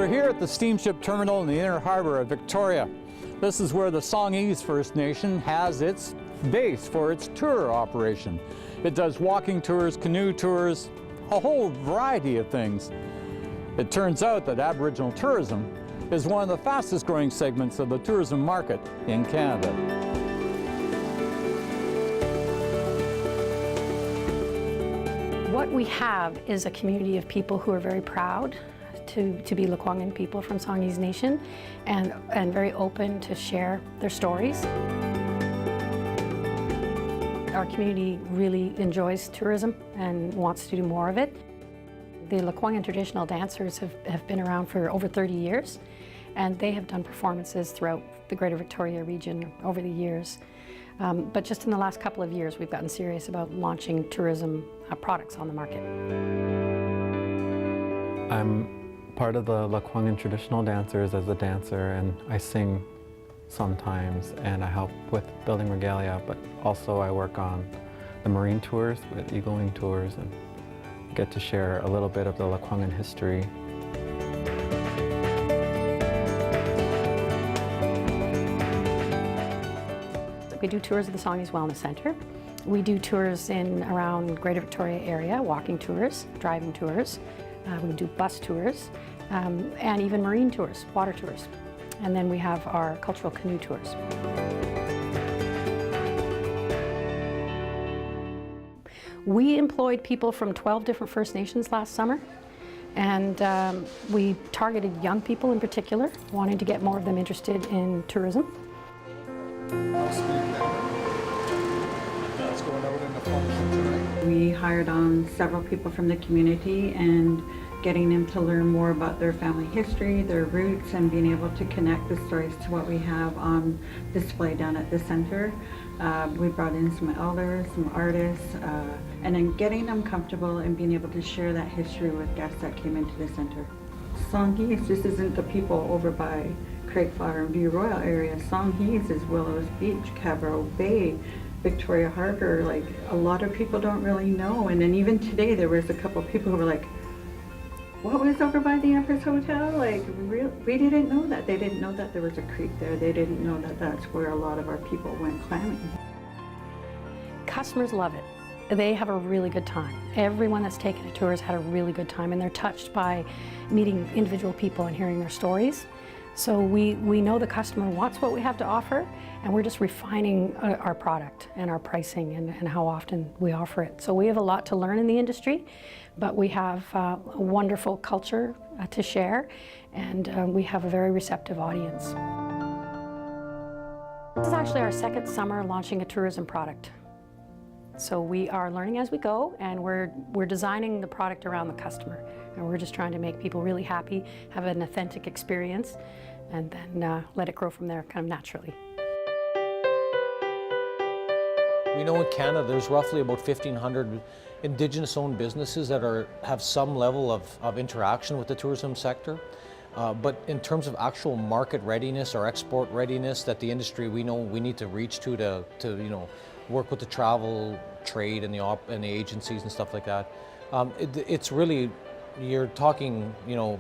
We're here at the Steamship Terminal in the Inner Harbour of Victoria. This is where the Songhees First Nation has its base for its tour operation. It does walking tours, canoe tours, a whole variety of things. It turns out that Aboriginal tourism is one of the fastest growing segments of the tourism market in Canada. What we have is a community of people who are very proud to be Lekwungen people from Songhees Nation and very open to share their stories. Our community really enjoys tourism and wants to do more of it. The Lekwungen traditional dancers have been around for over 30 years, and they have done performances throughout the Greater Victoria region over the years. But just in the last couple of years, we've gotten serious about launching tourism products on the market. I'm part of the Lekwungen traditional dancers as a dancer, and I sing sometimes, and I help with building regalia, but also I work on the marine tours with Eagle Wing Tours and get to share a little bit of the Lekwungen history. We do tours of the Songhees Wellness Centre. We do tours in around Greater Victoria area, walking tours, driving tours. We do bus tours, and even marine tours, water tours. And then we have our cultural canoe tours. We employed people from 12 different First Nations last summer, and we targeted young people in particular, wanting to get more of them interested in tourism. We hired on several people from the community and getting them to learn more about their family history, their roots, and being able to connect the stories to what we have on display down at the center. We brought in some elders, some artists, and then getting them comfortable and being able to share that history with guests that came into the center. Songhees, this isn't the people over by Craigflower and View Royal area. Songhees is Willows Beach, Cavro Bay, Victoria Harbour. Like, a lot of people don't really know. And then even today there was a couple of people who were like, what was over by the Empress Hotel? Like, we didn't know that. They didn't know that there was a creek there. They didn't know that that's where a lot of our people went clamming. Customers love it. They have a really good time. Everyone that's taken a tour has had a really good time, and they're touched by meeting individual people and hearing their stories. So we know the customer wants what we have to offer, and we're just refining our product and our pricing and how often we offer it. So we have a lot to learn in the industry, but we have a wonderful culture to share, and we have a very receptive audience. This is actually our second summer launching a tourism product. So we are learning as we go, and we're designing the product around the customer. And we're just trying to make people really happy, have an authentic experience, and then let it grow from there kind of naturally. We know in Canada there's roughly about 1,500 Indigenous-owned businesses that have some level of interaction with the tourism sector. But in terms of actual market readiness or export readiness that the industry we know we need to reach to work with the travel trade and the agencies and stuff like that, it's really, you're talking,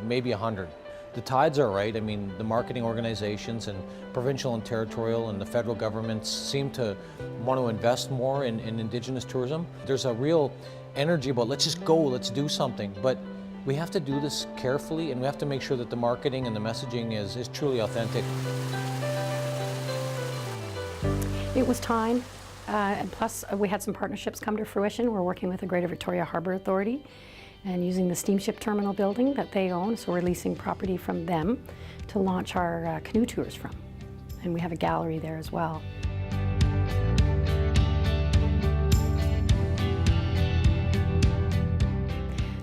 maybe 100. The tides are right. I mean, the marketing organizations and provincial and territorial and the federal governments seem to want to invest more in Indigenous tourism. There's a real energy about let's just go, let's do something. But we have to do this carefully, and we have to make sure that the marketing and the messaging is truly authentic. It was time, and plus we had some partnerships come to fruition. We're working with the Greater Victoria Harbour Authority and using the Steamship Terminal building that they own, so we're leasing property from them to launch our canoe tours from. And we have a gallery there as well.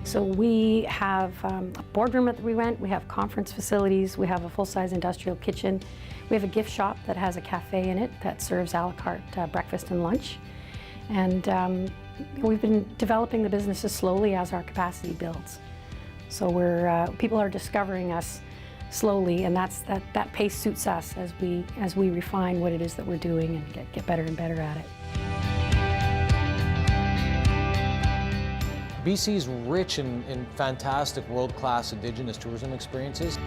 So we have a boardroom that we rent, we have conference facilities, we have a full-size industrial kitchen, we have a gift shop that has a cafe in it that serves a la carte breakfast and lunch. And we've been developing the businesses slowly as our capacity builds. So people are discovering us slowly, and that pace suits us as we refine what it is that we're doing and get better and better at it. BC's rich in fantastic world-class Indigenous tourism experiences.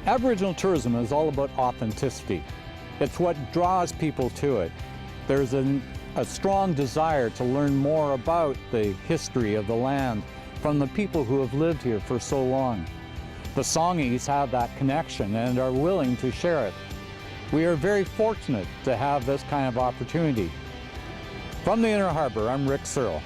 Aboriginal tourism is all about authenticity. It's what draws people to it. There's a strong desire to learn more about the history of the land from the people who have lived here for so long. The Songhees have that connection and are willing to share it. We are very fortunate to have this kind of opportunity. From the Inner Harbor, I'm Rick Searle.